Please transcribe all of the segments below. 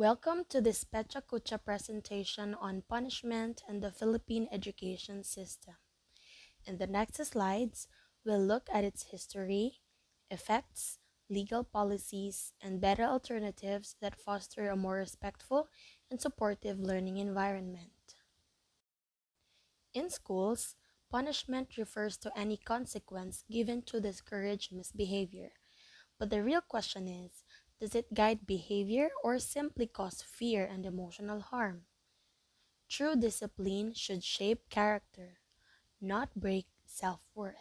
Welcome to this Pecha Kucha presentation on punishment and the Philippine education system. In the next slides, we'll look at its history, effects, legal policies, and better alternatives that foster a more respectful and supportive learning environment. In schools, punishment refers to any consequence given to discourage misbehavior. But the real question is, does it guide behavior or simply cause fear and emotional harm? True discipline should shape character, not break self-worth.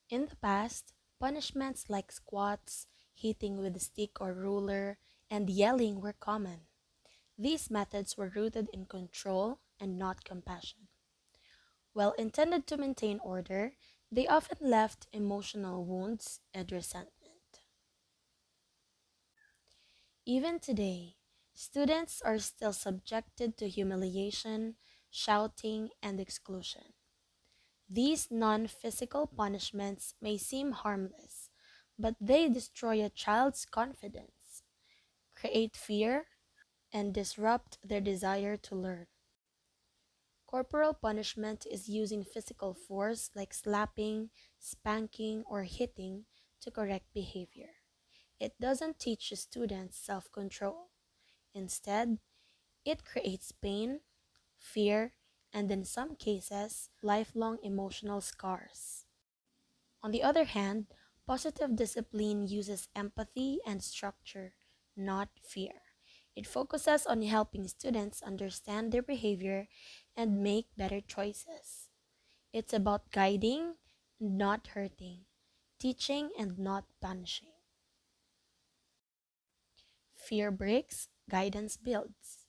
In the past, punishments like squats, hitting with a stick or ruler, and yelling were common. These methods were rooted in control and not compassion. While intended to maintain order, they often left emotional wounds and resentment. Even today, students are still subjected to humiliation, shouting, and exclusion. These non-physical punishments may seem harmless, but they destroy a child's confidence, create fear, and disrupt their desire to learn. Corporal punishment is using physical force like slapping, spanking, or hitting to correct behavior. It doesn't teach students self-control. Instead, it creates pain, fear, and in some cases, lifelong emotional scars. On the other hand, positive discipline uses empathy and structure, not fear. It focuses on helping students understand their behavior and make better choices. It's about guiding, not hurting, teaching, and not punishing. Fear breaks, guidance builds.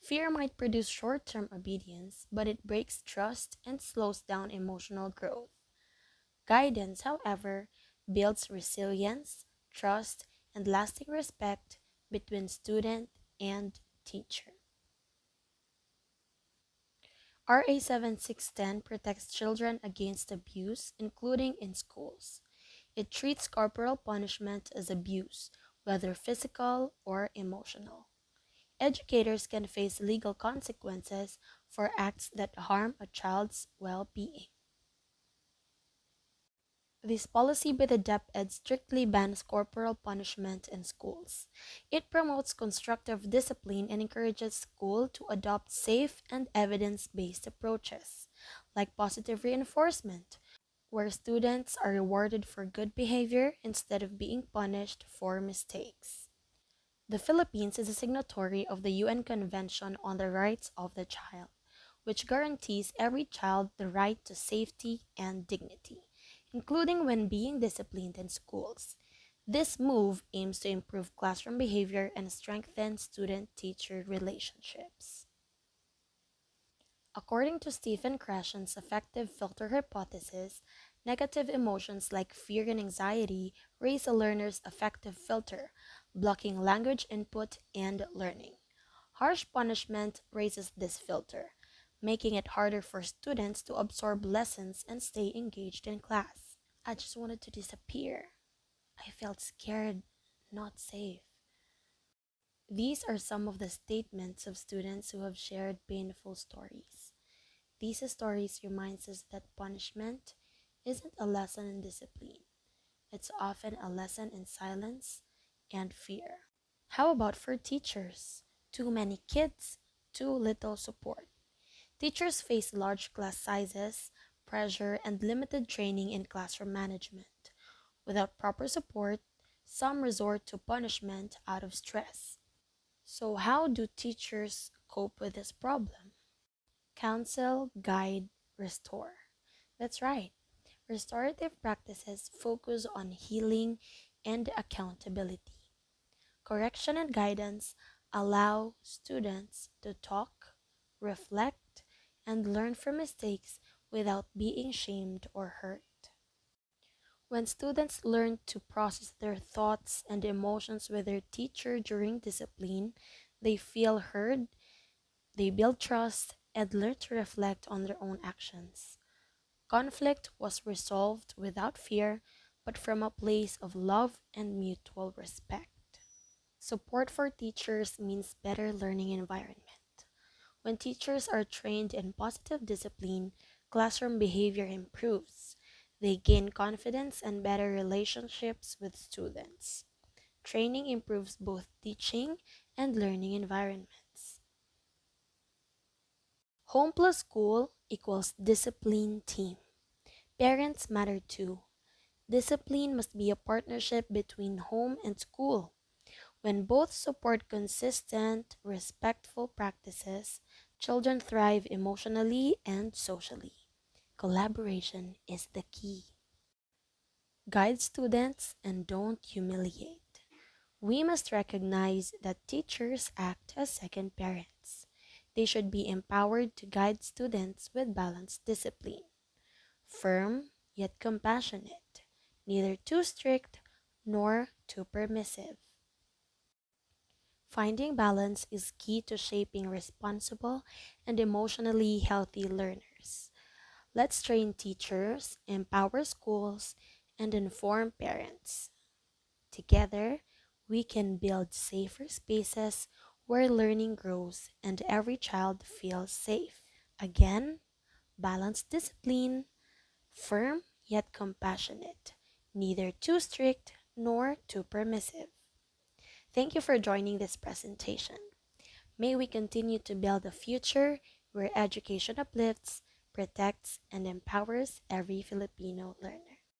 Fear might produce short-term obedience, but it breaks trust and slows down emotional growth. Guidance, however, builds resilience, trust, and lasting respect between student and teacher. RA 7610 protects children against abuse, including in schools. It treats corporal punishment as abuse, whether physical or emotional. Educators can face legal consequences for acts that harm a child's well-being. This policy by the DepEd strictly bans corporal punishment in schools. It promotes constructive discipline and encourages schools to adopt safe and evidence-based approaches, like positive reinforcement, where students are rewarded for good behavior instead of being punished for mistakes. The Philippines is a signatory of the UN Convention on the Rights of the Child, which guarantees every child the right to safety and dignity, including when being disciplined in schools. This move aims to improve classroom behavior and strengthen student-teacher relationships. According to Stephen Krashen's affective filter hypothesis, negative emotions like fear and anxiety raise a learner's affective filter, blocking language input and learning. Harsh punishment raises this filter, making it harder for students to absorb lessons and stay engaged in class. I just wanted to disappear. I felt scared, not safe. These are some of the statements of students who have shared painful stories. These stories reminds us that punishment isn't a lesson in discipline. It's often a lesson in silence and fear. How about for teachers? Too many kids, too little support. Teachers face large class sizes, pressure, and limited training in classroom management. Without proper support, some resort to punishment out of stress. So how do teachers cope with this problem? Counsel, guide, restore. That's right. Restorative practices focus on healing and accountability. Correction and guidance allow students to talk, reflect, and learn from mistakes without being shamed or hurt. When students learn to process their thoughts and emotions with their teacher during discipline, they feel heard, they build trust, and learn to reflect on their own actions. Conflict was resolved without fear, but from a place of love and mutual respect. Support for teachers means better learning environment. When teachers are trained in positive discipline, classroom behavior improves. They gain confidence and better relationships with students. Training improves both teaching and learning environments. Home plus school equals discipline team. Parents matter too. Discipline must be a partnership between home and school. When both support consistent, respectful practices, children thrive emotionally and socially. Collaboration is the key. Guide students and don't humiliate. We must recognize that teachers act as second parents. They should be empowered to guide students with balanced discipline. Firm yet compassionate, neither too strict nor too permissive. Finding balance is key to shaping responsible and emotionally healthy learners. Let's train teachers, empower schools, and inform parents. Together, we can build safer spaces where learning grows and every child feels safe. Again, balanced discipline, firm yet compassionate, neither too strict nor too permissive. Thank you for joining this presentation. May we continue to build a future where education uplifts, protects, and empowers every Filipino learner.